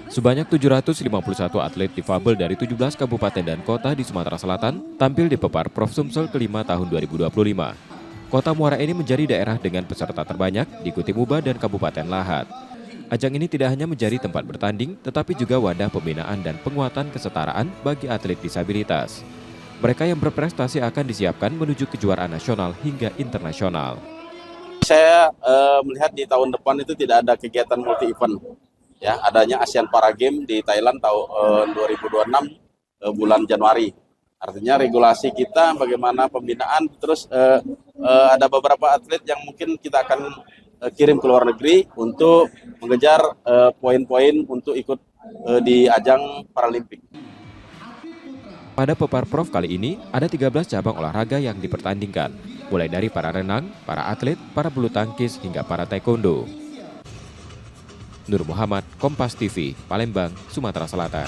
Sebanyak 751 atlet difabel dari 17 kabupaten dan kota di Sumatera Selatan tampil di Pepar Prof Sumsel kelima tahun 2025. Kota Muara Enim menjadi daerah dengan peserta terbanyak, diikuti Muba dan Kabupaten Lahat. Ajang ini tidak hanya menjadi tempat bertanding, tetapi juga wadah pembinaan dan penguatan kesetaraan bagi atlet disabilitas. Mereka yang berprestasi akan disiapkan menuju kejuaraan nasional hingga internasional. Saya melihat di tahun depan itu tidak ada kegiatan multi event. Ya, adanya ASEAN Para Games di Thailand tahun 2026 bulan Januari. Artinya regulasi kita bagaimana pembinaan, terus ada beberapa atlet yang mungkin kita akan kirim ke luar negeri untuk mengejar poin-poin untuk ikut di ajang Paralimpik. Pada Pepar Prof kali ini, ada 13 cabang olahraga yang dipertandingkan, mulai dari para renang, para atlet, para bulu tangkis, hingga para taekwondo. Nur Muhammad, Kompas TV, Palembang, Sumatera Selatan.